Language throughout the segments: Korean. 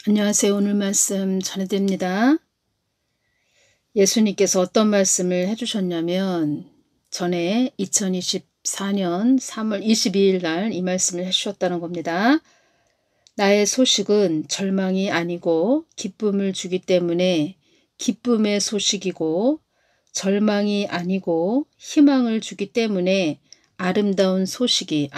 안녕하세요. 오늘 말씀 전해드립니다. 예수님께서 어떤 말씀을 해주셨냐면 전에 2024년 3월 22일 날 이 말씀을 해주셨다는 겁니다. 나의 소식은 절망이 아니고 기쁨을 주기 때문에 기쁨의 소식이고, 절망이 아니고 희망을 주기 때문에 아름다운 소식이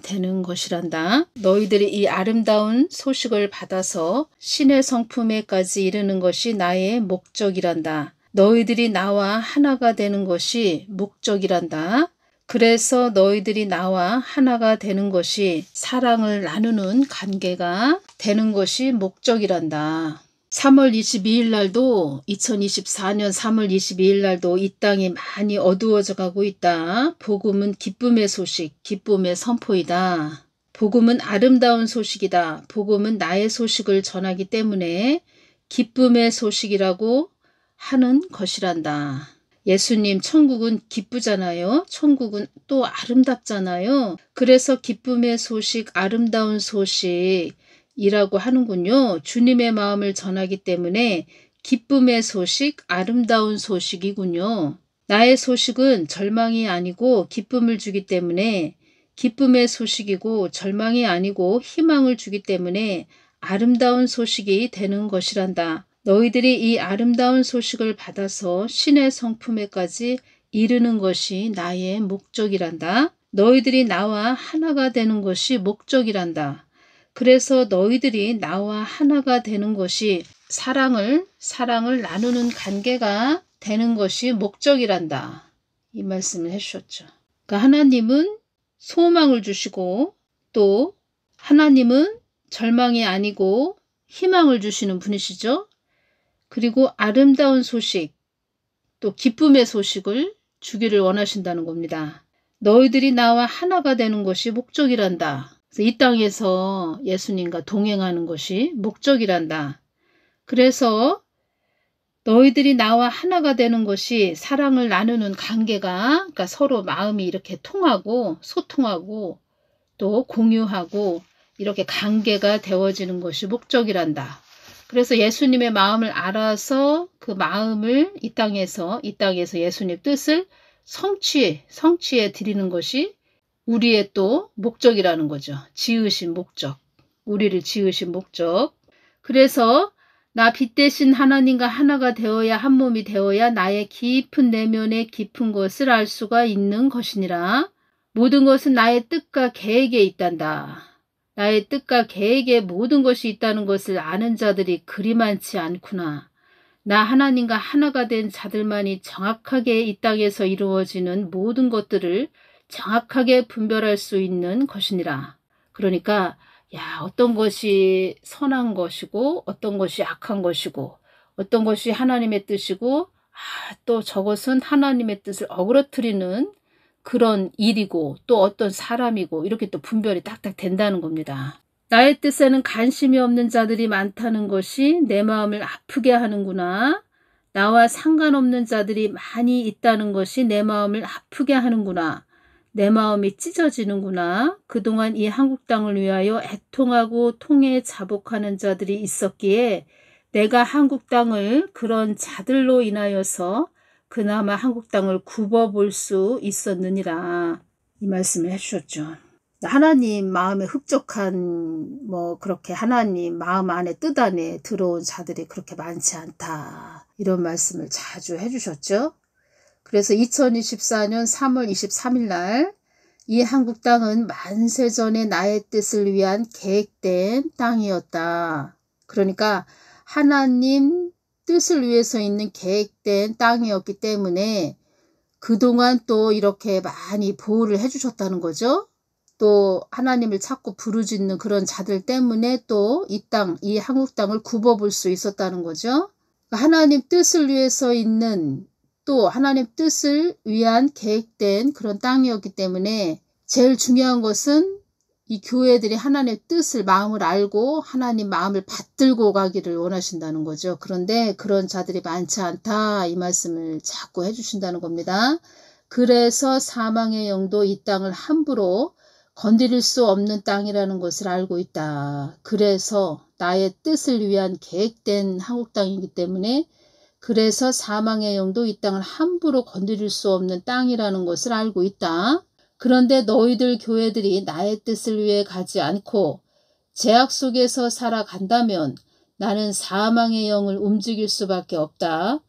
되는 것이란다. 너희들이 이 아름다운 소식을 받아서 신의 성품에까지 이르는 것이 나의 목적이란다. 너희들이 나와 하나가 되는 것이 목적이란다. 그래서 너희들이 나와 하나가 되는 것이 사랑을 나누는 관계가 되는 것이 목적이란다. 3월 22일 날도 2024년 3월 22일 날도 이 땅이 많이 어두워져 가고 있다. 복음은 기쁨의 소식, 기쁨의 선포이다. 복음은 아름다운 소식이다. 복음은 나의 소식을 전하기 때문에 기쁨의 소식이라고 하는 것이란다. 예수님, 천국은 기쁘잖아요. 천국은 또 아름답잖아요. 그래서 기쁨의 소식, 아름다운 소식 이라고 하는군요. 주님의 마음을 전하기 때문에 기쁨의 소식, 아름다운 소식이군요. 나의 소식은 절망이 아니고 기쁨을 주기 때문에 기쁨의 소식이고, 절망이 아니고 희망을 주기 때문에 아름다운 소식이 되는 것이란다. 너희들이 이 아름다운 소식을 받아서 신의 성품에까지 이르는 것이 나의 목적이란다. 너희들이 나와 하나가 되는 것이 목적이란다. 그래서 너희들이 나와 하나가 되는 것이 사랑을 나누는 관계가 되는 것이 목적이란다. 이 말씀을 해주셨죠. 그러니까 하나님은 소망을 주시고, 또 하나님은 절망이 아니고 희망을 주시는 분이시죠. 그리고 아름다운 소식, 또 기쁨의 소식을 주기를 원하신다는 겁니다. 너희들이 나와 하나가 되는 것이 목적이란다. 이 땅에서 예수님과 동행하는 것이 목적이란다. 그래서 너희들이 나와 하나가 되는 것이 사랑을 나누는 관계가, 그러니까 서로 마음이 이렇게 통하고 소통하고 또 공유하고 이렇게 관계가 되어지는 것이 목적이란다. 그래서 예수님의 마음을 알아서 그 마음을 이 땅에서 예수님의 뜻을 성취해 드리는 것이 우리의 또 목적이라는 거죠. 지으신 목적. 우리를 지으신 목적. 그래서 나 빛 대신 하나님과 하나가 되어야, 한 몸이 되어야 나의 깊은 내면의 깊은 것을 알 수가 있는 것이니라. 모든 것은 나의 뜻과 계획에 있단다. 나의 뜻과 계획에 모든 것이 있다는 것을 아는 자들이 그리 많지 않구나. 나 하나님과 하나가 된 자들만이 정확하게 이 땅에서 이루어지는 모든 것들을 정확하게 분별할 수 있는 것이니라. 그러니까 어떤 것이 선한 것이고 어떤 것이 악한 것이고 어떤 것이 하나님의 뜻이고 또 저것은 하나님의 뜻을 어그러뜨리는 그런 일이고 또 어떤 사람이고 이렇게 또 분별이 딱딱 된다는 겁니다. 나의 뜻에는 관심이 없는 자들이 많다는 것이 내 마음을 아프게 하는구나. 나와 상관없는 자들이 많이 있다는 것이 내 마음을 아프게 하는구나. 내 마음이 찢어지는구나. 그동안 이 한국 땅을 위하여 애통하고 통해 자복하는 자들이 있었기에 내가 한국 땅을 그런 자들로 인하여서 그나마 한국 땅을 굽어볼 수 있었느니라. 이 말씀을 해주셨죠. 하나님 마음에 흡족한 그렇게 하나님 마음 안에 뜻 안에 들어온 자들이 그렇게 많지 않다. 이런 말씀을 자주 해주셨죠. 그래서 2024년 3월 23일 날 이 한국 땅은 만세전에 나의 뜻을 위한 계획된 땅이었다. 그러니까 하나님 뜻을 위해서 있는 계획된 땅이었기 때문에 그동안 또 이렇게 많이 보호를 해주셨다는 거죠. 또 하나님을 찾고 부르짖는 그런 자들 때문에 또 이 땅, 이 한국 땅을 굽어볼 수 있었다는 거죠. 하나님 뜻을 위해서 있는 또 하나님 뜻을 위한 계획된 그런 땅이었기 때문에 제일 중요한 것은 이 교회들이 하나님의 뜻을 마음을 알고 하나님 마음을 받들고 가기를 원하신다는 거죠. 그런데 그런 자들이 많지 않다. 이 말씀을 자꾸 해주신다는 겁니다. 그래서 사망의 영도 이 땅을 함부로 건드릴 수 없는 땅이라는 것을 알고 있다. 그래서 나의 뜻을 위한 계획된 한국 땅이기 때문에 그래서 사망의 영도 이 땅을 함부로 건드릴 수 없는 땅이라는 것을 알고 있다. 그런데 너희들 교회들이 나의 뜻을 위해 가지 않고 제약 속에서 살아간다면 나는 사망의 영을 움직일 수밖에 없다.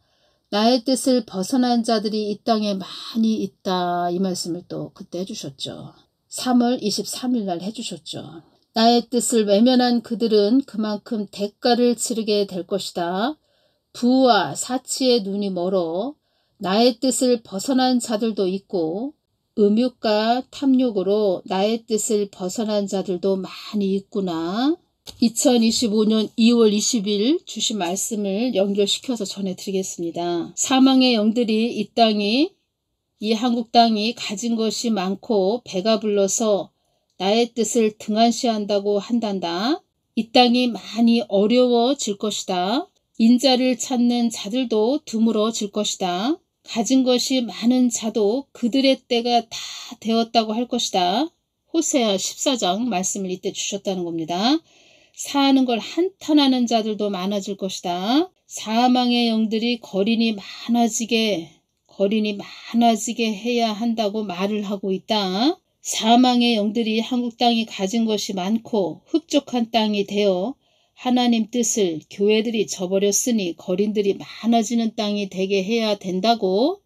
나의 뜻을 벗어난 자들이 이 땅에 많이 있다. 이 말씀을 또 그때 해주셨죠. 3월 23일 날 해주셨죠. 나의 뜻을 외면한 그들은 그만큼 대가를 치르게 될 것이다. 부와 사치의 눈이 멀어 나의 뜻을 벗어난 자들도 있고 음욕과 탐욕으로 나의 뜻을 벗어난 자들도 많이 있구나. 2025년 2월 20일 주신 말씀을 연결시켜서 전해드리겠습니다. 사망의 영들이 이 한국 땅이 가진 것이 많고 배가 불러서 나의 뜻을 등한시한다고 한단다. 이 땅이 많이 어려워질 것이다. 인자를 찾는 자들도 드물어질 것이다. 가진 것이 많은 자도 그들의 때가 다 되었다고 할 것이다. 호세아 14장 말씀을 이때 주셨다는 겁니다. 사는 걸 한탄하는 자들도 많아질 것이다. 사망의 영들이 거린이 많아지게 해야 한다고 말을 하고 있다. 사망의 영들이 한국 땅이 가진 것이 많고 흡족한 땅이 되어 하나님 뜻을 교회들이 저버렸으니 거린들이 많아지는 땅이 되게 해야 된다고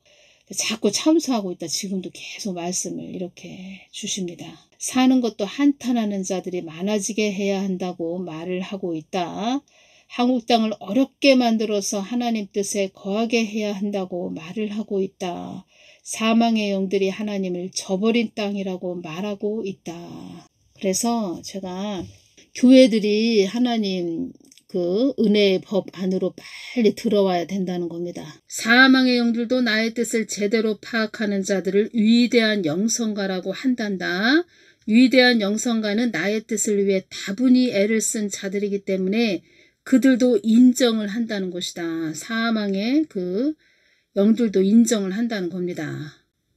자꾸 참수하고 있다. 지금도 계속 말씀을 이렇게 주십니다. 사는 것도 한탄하는 자들이 많아지게 해야 한다고 말을 하고 있다. 한국 땅을 어렵게 만들어서 하나님 뜻에 거하게 해야 한다고 말을 하고 있다. 사망의 영들이 하나님을 저버린 땅이라고 말하고 있다. 그래서 제가 교회들이 하나님 그 은혜의 법 안으로 빨리 들어와야 된다는 겁니다. 사망의 영들도 나의 뜻을 제대로 파악하는 자들을 위대한 영성가라고 한단다. 위대한 영성가는 나의 뜻을 위해 다분히 애를 쓴 자들이기 때문에 그들도 인정을 한다는 것이다. 사망의 그 영들도 인정을 한다는 겁니다.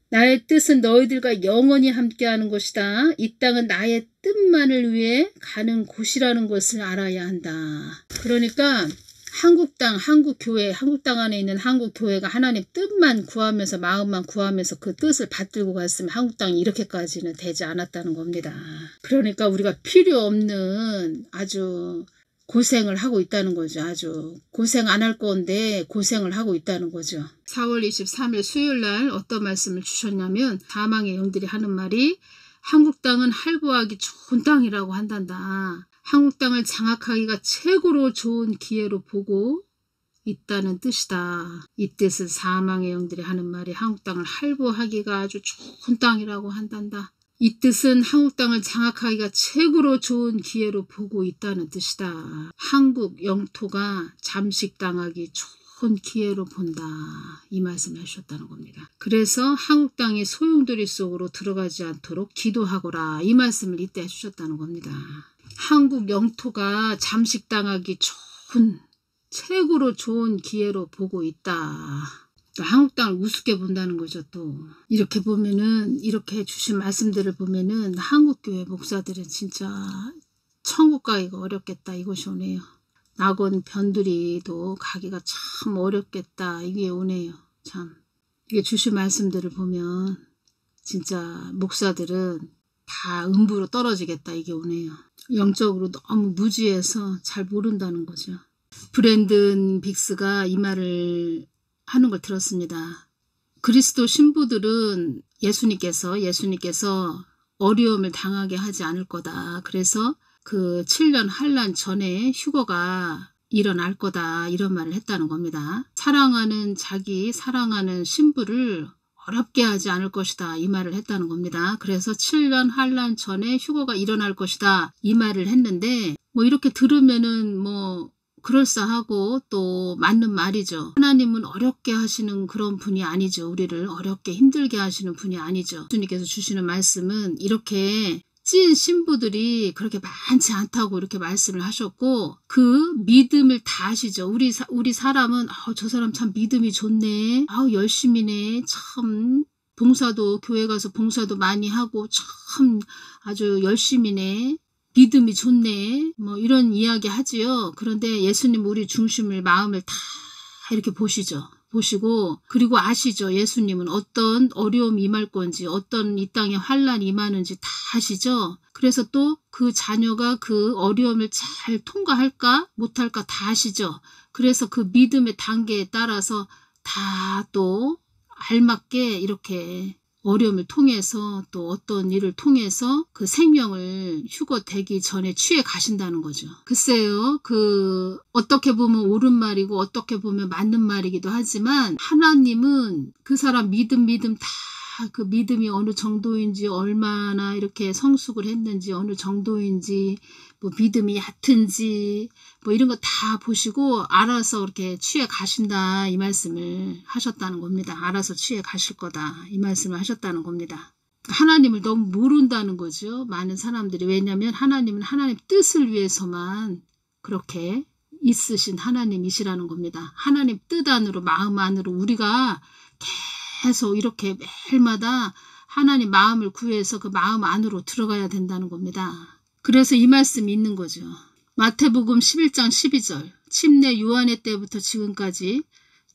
나의 뜻은 너희들과 영원히 함께하는 것이다. 이 땅은 나의 뜻만을 위해 가는 곳이라는 것을 알아야 한다. 그러니까 한국 땅, 한국 땅 안에 있는 한국 교회가 하나님 뜻만 구하면서 마음만 구하면서 그 뜻을 받들고 갔으면 한국 땅이 이렇게까지는 되지 않았다는 겁니다. 그러니까 우리가 필요 없는 아주 고생을 하고 있다는 거죠. 아주 고생 안 할 건데 고생을 하고 있다는 거죠. 4월 23일 수요일 날 어떤 말씀을 주셨냐면 사망의 영들이 하는 말이 한국 땅은 할구하기 좋은 땅이라고 한단다. 한국 땅을 장악하기가 최고로 좋은 기회로 보고 있다는 뜻이다. 이 뜻은 사망의 영들이 하는 말이 한국 땅을 할구하기가 아주 좋은 땅이라고 한단다. 이 뜻은 한국 땅을 장악하기가 최고로 좋은 기회로 보고 있다는 뜻이다. 한국 영토가 잠식당하기 좋은 기회로 본다. 이 말씀을 해주셨다는 겁니다. 그래서 한국 땅이 소용돌이 속으로 들어가지 않도록 기도하거라. 이 말씀을 이때 해주셨다는 겁니다. 한국 영토가 잠식당하기 좋은 최고로 좋은 기회로 보고 있다. 또 한국 땅을 우습게 본다는 거죠. 또 이렇게 보면은 이렇게 주신 말씀들을 보면은 한국교회 목사들은 진짜 천국 가기가 어렵겠다 이것이 오네요. 낙원 변두리도 가기가 참 어렵겠다 이게 오네요. 참 이게 주신 말씀들을 보면 진짜 목사들은 다 음부로 떨어지겠다 이게 오네요. 영적으로 너무 무지해서 잘 모른다는 거죠. 브랜든 빅스가 이 말을 하는 걸 들었습니다. 그리스도 신부들은 예수님께서 어려움을 당하게 하지 않을 거다. 그래서 그 7년 환란 전에 휴거가 일어날 거다. 이런 말을 했다는 겁니다. 사랑하는 신부를 어렵게 하지 않을 것이다. 이 말을 했다는 겁니다. 그래서 7년 환란 전에 휴거가 일어날 것이다. 이 말을 했는데 뭐 이렇게 들으면은 뭐 그럴싸하고 또 맞는 말이죠. 하나님은 어렵게 하시는 그런 분이 아니죠. 우리를 어렵게 힘들게 하시는 분이 아니죠. 주님께서 주시는 말씀은 이렇게 찐 신부들이 그렇게 많지 않다고 이렇게 말씀을 하셨고 그 믿음을 다 아시죠. 우리 사람은 저 사람 참 믿음이 좋네. 열심히네. 참 봉사도 교회 가서 봉사도 많이 하고 참 아주 열심히네. 믿음이 좋네. 뭐 이런 이야기 하지요. 그런데 예수님 우리 중심을 마음을 다 이렇게 보시죠. 보시고 그리고 아시죠. 예수님은 어떤 어려움이 임할 건지 어떤 이 땅에 환란이 임하는지 다 아시죠. 그래서 또 그 자녀가 그 어려움을 잘 통과할까 못할까 다 아시죠. 그래서 그 믿음의 단계에 따라서 다 또 알맞게 이렇게 어려움을 통해서 또 어떤 일을 통해서 그 생명을 휴거되기 전에 취해 가신다는 거죠. 글쎄요. 그 어떻게 보면 옳은 말이고 어떻게 보면 맞는 말이기도 하지만 하나님은 그 사람 믿음 다 그 믿음이 어느 정도인지 얼마나 이렇게 성숙을 했는지 어느 정도인지 뭐 믿음이 얕은지 뭐 이런 거 다 보시고 알아서 이렇게 취해 가신다 이 말씀을 하셨다는 겁니다. 알아서 취해 가실 거다 이 말씀을 하셨다는 겁니다. 하나님을 너무 모른다는 거죠. 많은 사람들이. 왜냐하면 하나님은 하나님 뜻을 위해서만 그렇게 있으신 하나님이시라는 겁니다. 하나님 뜻 안으로 마음 안으로 우리가 계속 이렇게 매일마다 하나님 마음을 구해서 그 마음 안으로 들어가야 된다는 겁니다. 그래서 이 말씀이 있는 거죠. 마태복음 11장 12절 침례 요한의 때부터 지금까지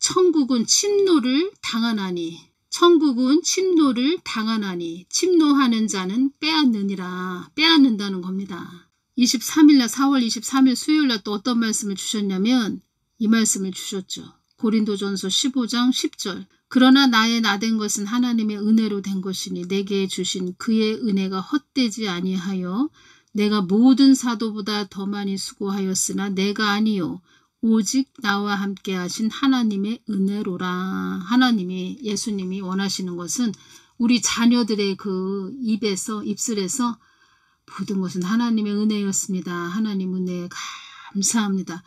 천국은 침노를 당하나니 천국은 침노를 당하나니 침노하는 자는 빼앗느니라. 빼앗는다는 겁니다. 23일날 4월 23일 수요일날 또 어떤 말씀을 주셨냐면 이 말씀을 주셨죠. 고린도전서 15장 10절 그러나 나의 나된 것은 하나님의 은혜로 된 것이니 내게 주신 그의 은혜가 헛되지 아니하여 내가 모든 사도보다 더 많이 수고하였으나 내가 아니요 오직 나와 함께 하신 하나님의 은혜로라. 하나님이 예수님이 원하시는 것은 우리 자녀들의 그 입술에서 모든 것은 하나님의 은혜였습니다. 하나님 은혜 감사합니다.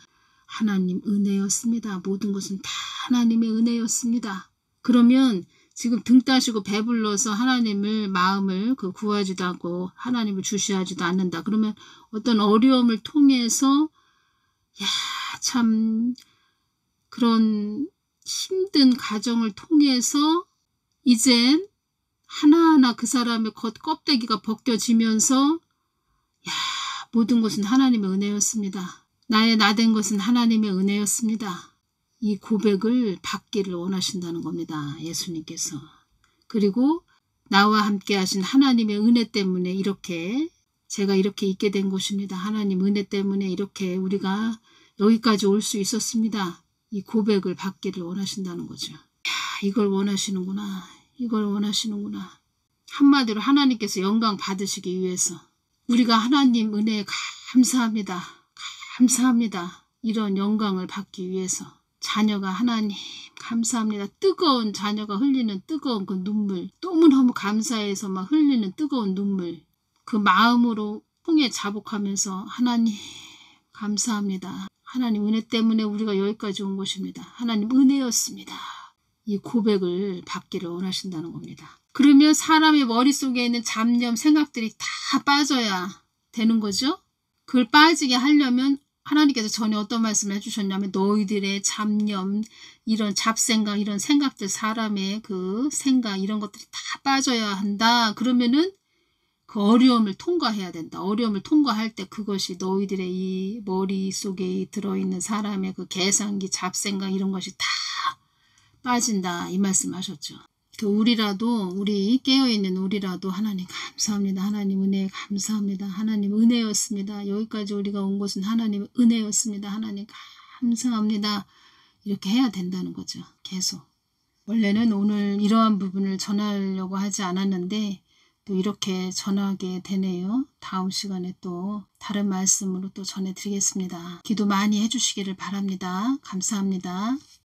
하나님 은혜였습니다. 모든 것은 다 하나님의 은혜였습니다. 그러면 지금 등 따시고 배불러서 하나님을 마음을 구하지도 않고 하나님을 주시하지도 않는다. 그러면 어떤 어려움을 통해서 참 그런 힘든 가정을 통해서 이젠 하나하나 그 사람의 껍데기가 벗겨지면서 모든 것은 하나님의 은혜였습니다. 나의 나된 것은 하나님의 은혜였습니다. 이 고백을 받기를 원하신다는 겁니다. 예수님께서. 그리고 나와 함께 하신 하나님의 은혜 때문에 제가 이렇게 있게 된 것입니다. 하나님 은혜 때문에 이렇게 우리가 여기까지 올 수 있었습니다. 이 고백을 받기를 원하신다는 거죠. 이걸 원하시는구나. 이걸 원하시는구나. 한마디로 하나님께서 영광 받으시기 위해서 우리가 하나님 은혜에 감사합니다. 감사합니다. 이런 영광을 받기 위해서 자녀가 하나님 감사합니다. 뜨거운 자녀가 흘리는 뜨거운 그 눈물 너무너무 감사해서 막 흘리는 뜨거운 눈물 그 마음으로 통해 자복하면서 하나님 감사합니다. 하나님 은혜 때문에 우리가 여기까지 온 것입니다. 하나님 은혜였습니다. 이 고백을 받기를 원하신다는 겁니다. 그러면 사람의 머릿속에 있는 잡념 생각들이 다 빠져야 되는 거죠. 그걸 빠지게 하려면 하나님께서 전에 어떤 말씀을 해주셨냐면 너희들의 잡념, 이런 잡생각, 이런 생각들, 사람의 그 생각 이런 것들이 다 빠져야 한다. 그러면은 그 어려움을 통과해야 된다. 어려움을 통과할 때 그것이 너희들의 이 머릿속에 들어있는 사람의 그 계산기, 잡생각 이런 것이 다 빠진다. 이 말씀 하셨죠. 우리 깨어있는 우리라도 하나님 감사합니다. 하나님 은혜 감사합니다. 하나님 은혜였습니다. 여기까지 우리가 온 것은 하나님 은혜였습니다. 하나님 감사합니다. 이렇게 해야 된다는 거죠. 계속. 원래는 오늘 이러한 부분을 전하려고 하지 않았는데 또 이렇게 전하게 되네요. 다음 시간에 또 다른 말씀으로 또 전해드리겠습니다. 기도 많이 해주시기를 바랍니다. 감사합니다.